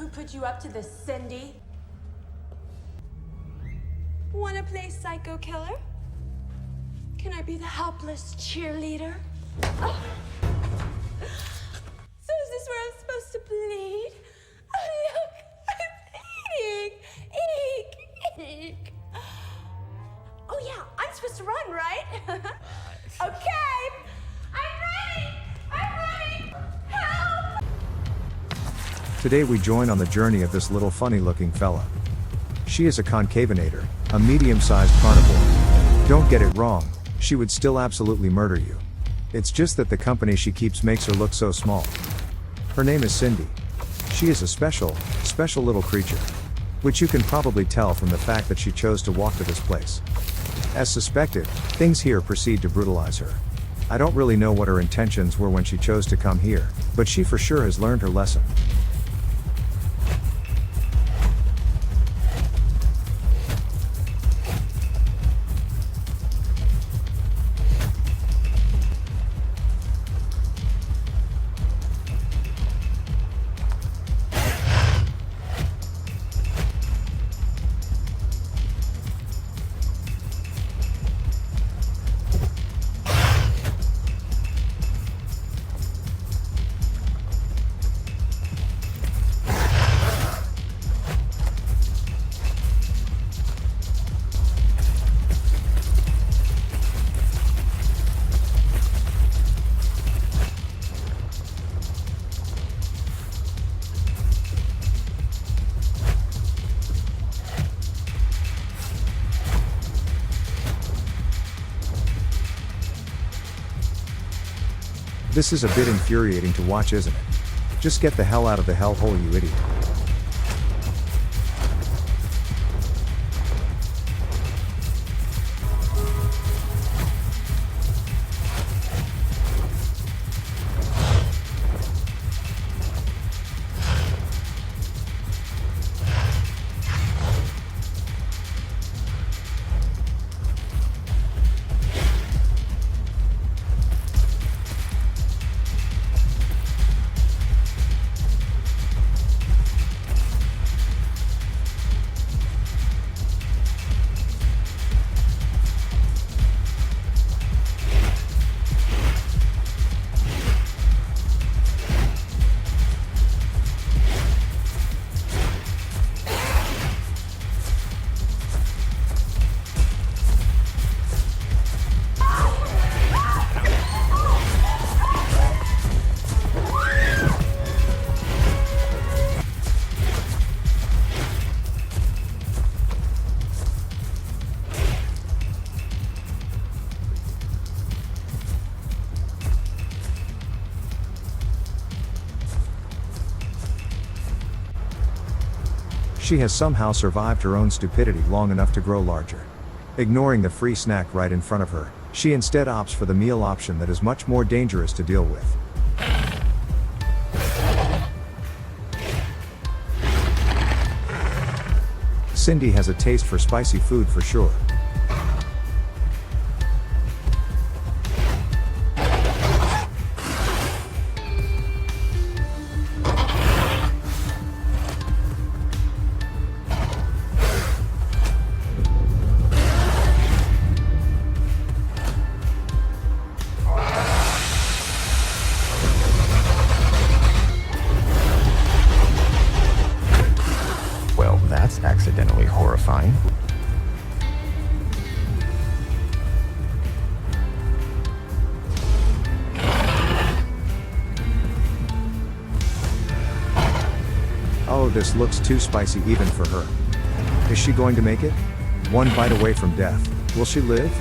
Who put you up to this, Cindy? Wanna play psycho killer? Can I be the helpless cheerleader? Oh. So is this where I'm supposed to bleed? Oh, look, I'm bleeding. Eek, eek. Oh yeah, I'm supposed to run, right? Okay, I'm ready. I'm ready. Help! Today we join on the journey of this little funny-looking fella. She is a Concavenator, a medium-sized carnivore. Don't get it wrong, she would still absolutely murder you. It's just that the company she keeps makes her look so small. Her name is Cindy. She is a special little creature. Which you can probably tell from the fact that she chose to walk to this place. As suspected, things here proceed to brutalize her. I don't really know what her intentions were when she chose to come here, but she for sure has learned her lesson. This is a bit infuriating to watch, isn't it? Just get the hell out of the hellhole, you idiot. She has somehow survived her own stupidity long enough to grow larger. Ignoring the free snack right in front of her, she instead opts for the meal option that is much more dangerous to deal with. Cindy has a taste for spicy food for sure. That's accidentally horrifying. Oh, this looks too spicy even for her. Is she going to make it? One bite away from death. Will she live?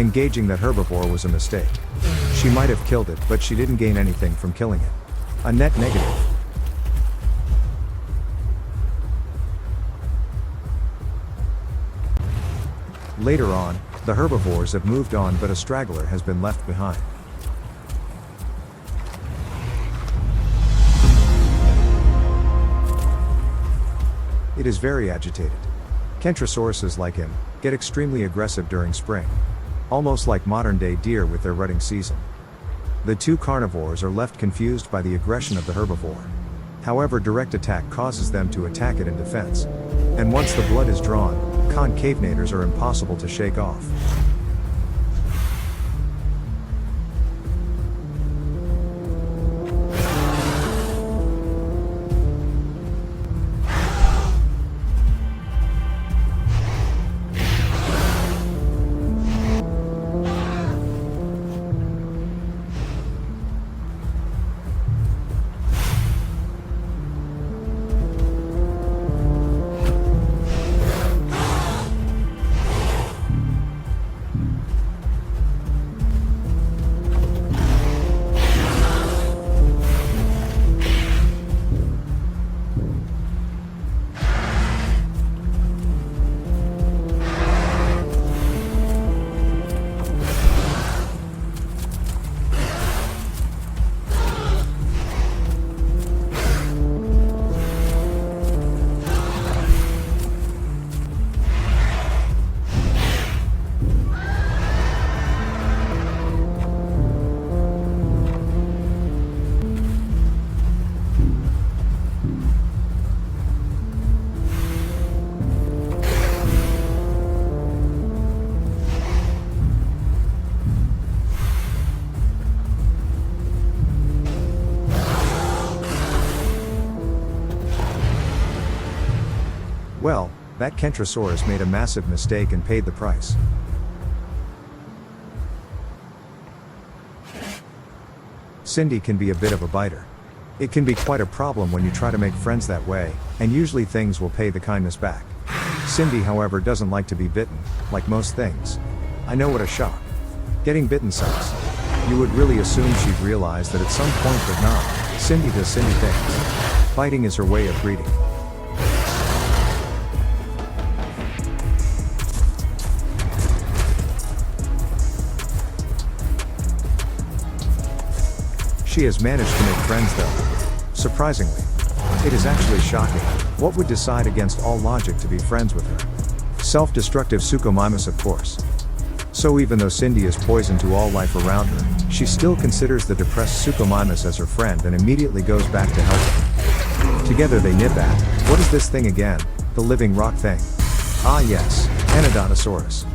Engaging that herbivore was a mistake. She might have killed it, but she didn't gain anything from killing it. A net negative. Later on, the herbivores have moved on, but a straggler has been left behind. It is very agitated. Kentrosauruses like him get extremely aggressive during spring, almost like modern-day deer with their rutting season. The two carnivores are left confused by the aggression of the herbivore. However, direct attack causes them to attack it in defense. And once the blood is drawn, Concavenators are impossible to shake off. Well, that Kentrosaurus made a massive mistake and paid the price. Cindy can be a bit of a biter. It can be quite a problem when you try to make friends that way, and usually things will pay the kindness back. Cindy, however, doesn't like to be bitten, like most things. I know what a shock. Getting bitten sucks. You would really assume she'd realize that at some point, but not. Cindy does Cindy things. Biting is her way of greeting. She has managed to make friends though. Surprisingly. It is actually shocking. What would decide against all logic to be friends with her? Self-destructive Suchomimus, of course. So even though Cindy is poison to all life around her, she still considers the depressed Suchomimus as her friend and immediately goes back to help her. Together they nip at, what is this thing again? The living rock thing. Ah yes, Anodontosaurus.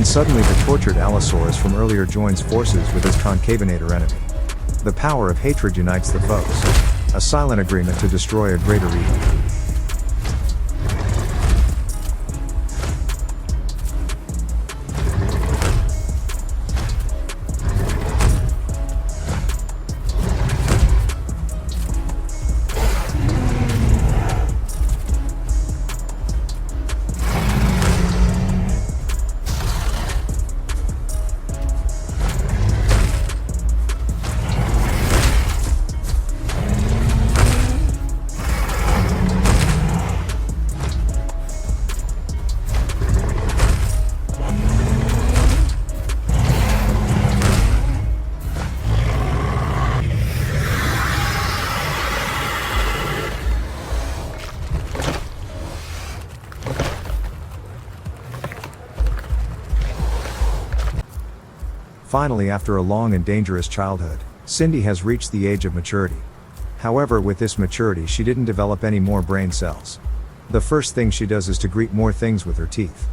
and suddenly the tortured Allosaurus from earlier joins forces with his Concavenator enemy. The power of hatred unites the foes. A silent agreement to destroy a greater evil. Finally, after a long and dangerous childhood, Cindy has reached the age of maturity. However, with this maturity she didn't develop any more brain cells. The first thing she does is to greet more things with her teeth.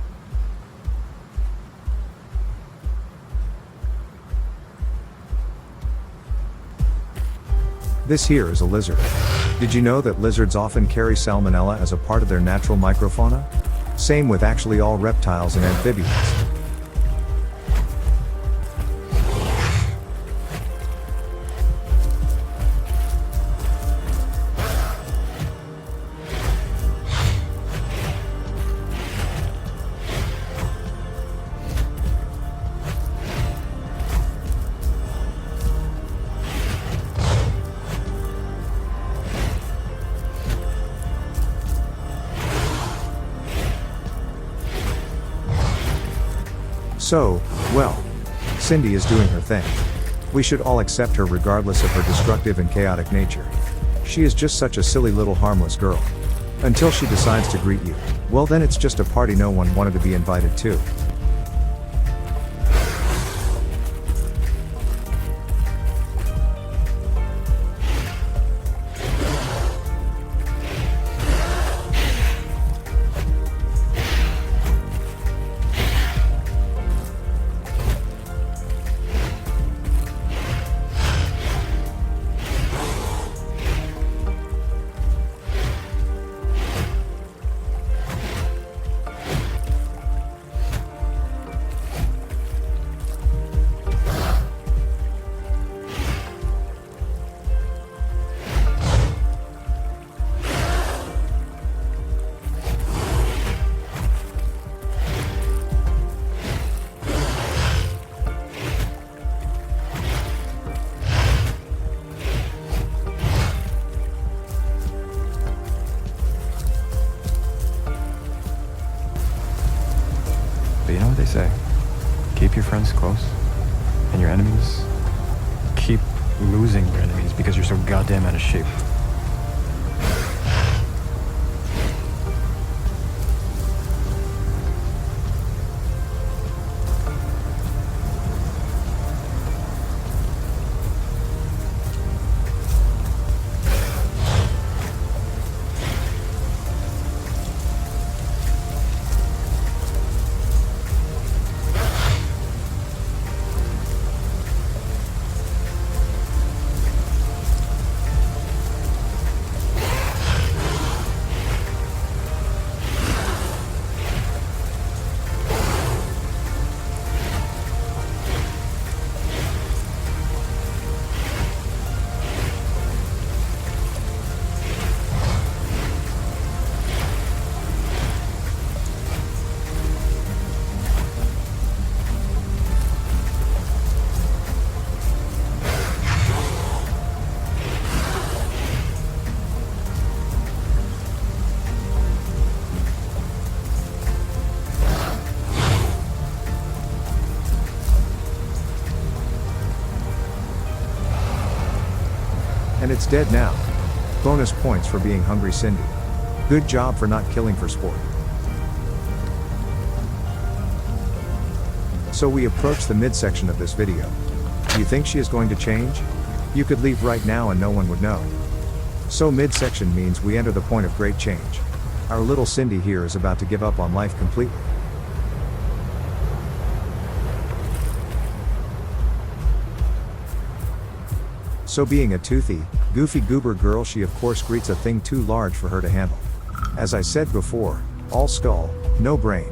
This here is a lizard. Did you know that lizards often carry salmonella as a part of their natural microfauna? Same with actually all reptiles and amphibians. So, well, Cindy is doing her thing. We should all accept her regardless of her destructive and chaotic nature. She is just such a silly little harmless girl. Until she decides to greet you, well then it's just a party no one wanted to be invited to. But you know what they say? Keep your friends close, and your enemies, keep losing your enemies because you're so goddamn out of shape. And it's dead now. Bonus points for being hungry, Cindy. Good job for not killing for sport. So we approach the midsection of this video. Do you think she is going to change? You could leave right now and no one would know. So midsection means we enter the point of great change. Our little Cindy here is about to give up on life completely. So being a toothy, goofy goober girl, she of course greets a thing too large for her to handle. As I said before, all skull, no brain.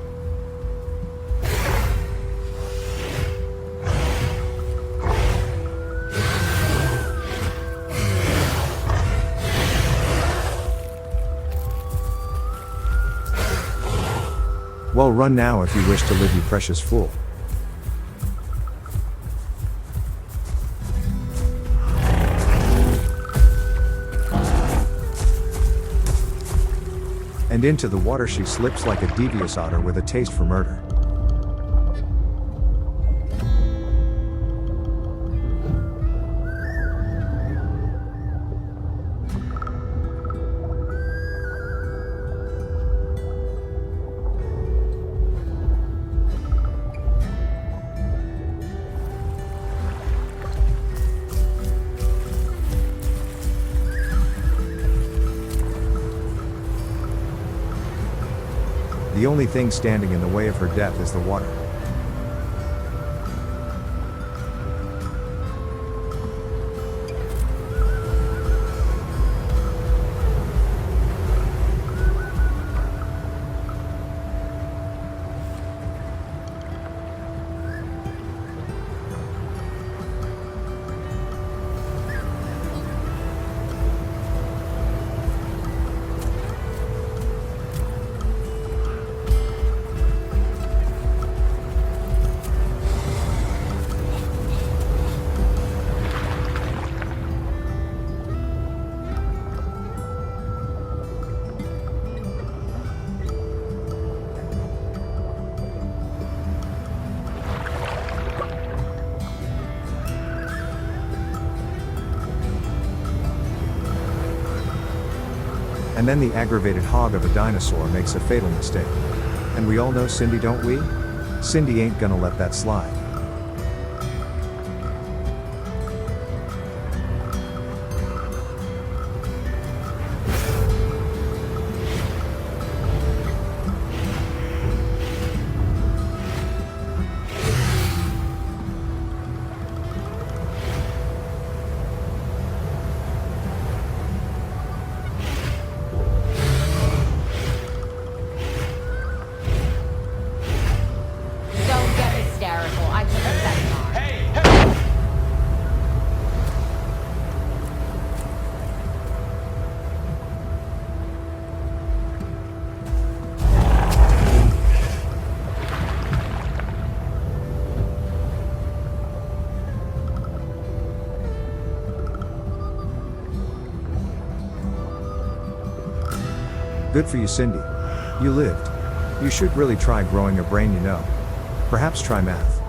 Well, run now if you wish to live, you precious fool. And into the water she slips like a devious otter with a taste for murder. The only thing standing in the way of her death is the water. And then the aggravated hog of a dinosaur makes a fatal mistake. And we all know Cindy, don't we? Cindy ain't gonna let that slide. Good for you, Cindy. You lived. You should really try growing a brain, you know. Perhaps try math.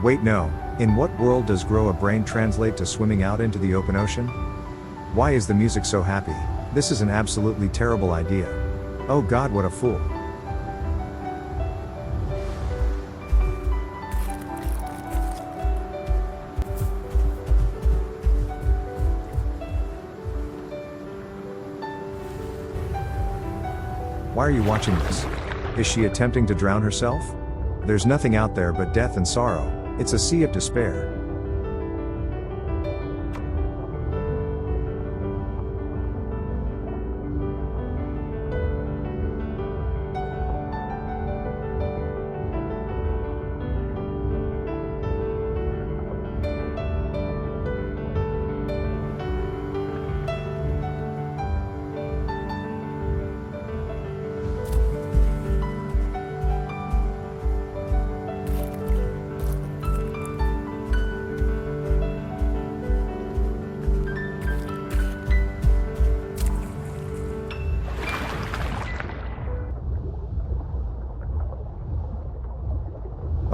Wait, no. In what world does grow a brain translate to swimming out into the open ocean? Why is the music so happy? This is an absolutely terrible idea. Oh God, what a fool. Why are you watching this? Is she attempting to drown herself? There's nothing out there but death and sorrow. It's a sea of despair.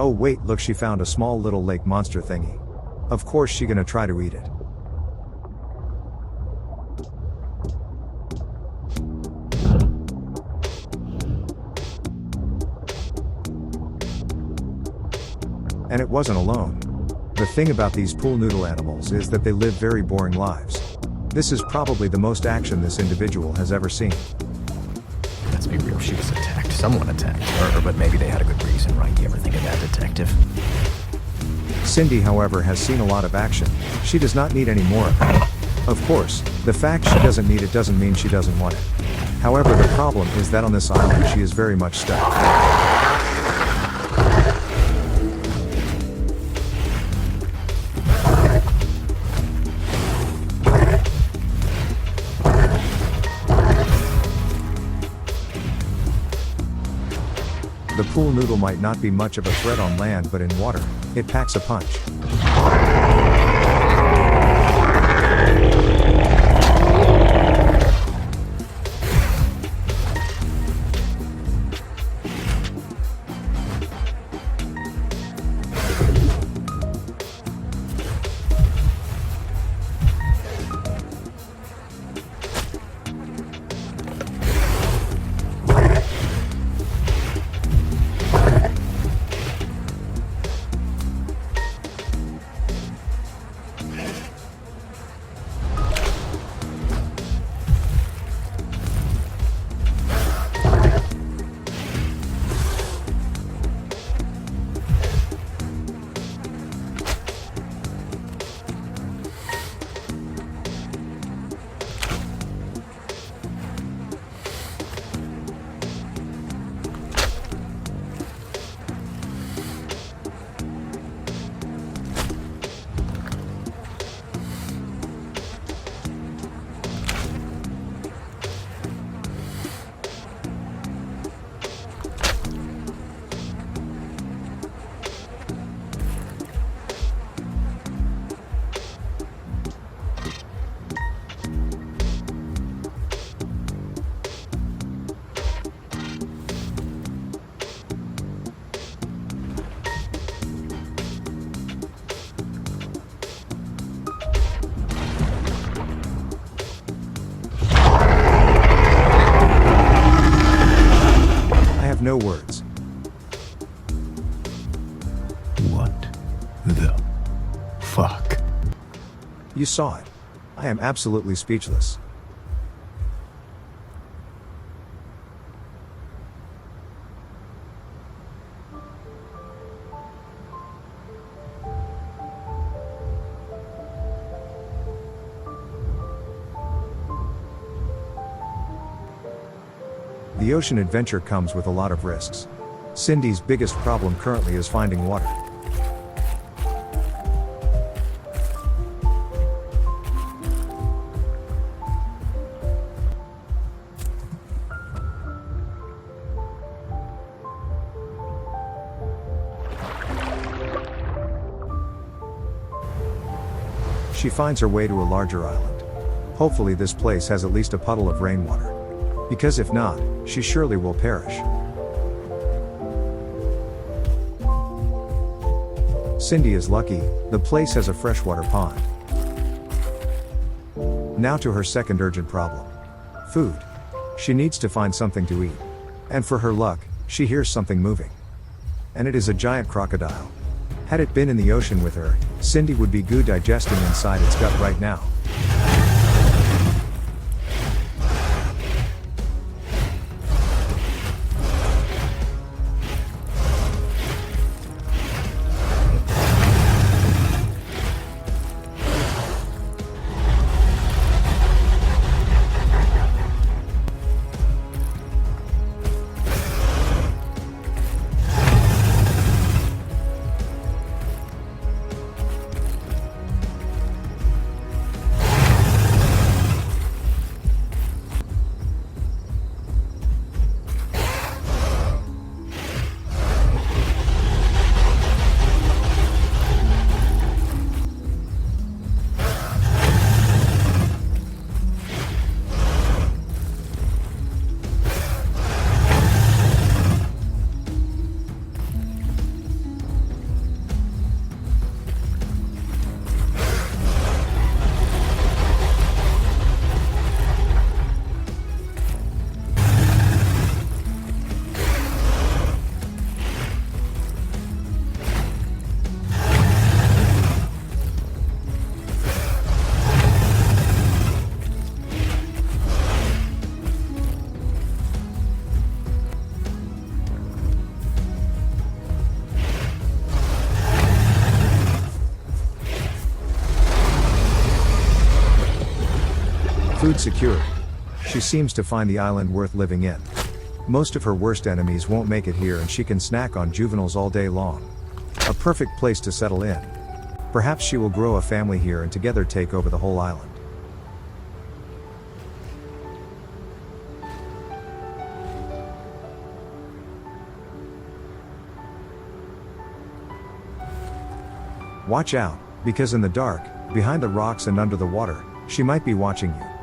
Oh wait, look, she found a small little lake monster thingy. Of course she gonna try to eat it. And it wasn't alone. The thing about these pool noodle animals is that they live very boring lives. This is probably the most action this individual has ever seen. Let's be real, she was attacked. Someone attacked her, but maybe they had a good reason, right? You ever think of that, detective? Cindy, however, has seen a lot of action. She does not need any more of it. Of course, the fact she doesn't need it doesn't mean she doesn't want it. However, the problem is that on this island she is very much stuck. The pool noodle might not be much of a threat on land, but in water, it packs a punch. No words. What the fuck? You saw it. I am absolutely speechless. The ocean adventure comes with a lot of risks. Cindy's biggest problem currently is finding water. She finds her way to a larger island. Hopefully this place has at least a puddle of rainwater. Because if not, she surely will perish. Cindy is lucky, the place has a freshwater pond. Now to her second urgent problem. Food. She needs to find something to eat. And for her luck, she hears something moving. And it is a giant crocodile. Had it been in the ocean with her, Cindy would be good digesting inside its gut right now. Food secured. She seems to find the island worth living in. Most of her worst enemies won't make it here and she can snack on juveniles all day long. A perfect place to settle in. Perhaps she will grow a family here and together take over the whole island. Watch out, because in the dark, behind the rocks and under the water, she might be watching you.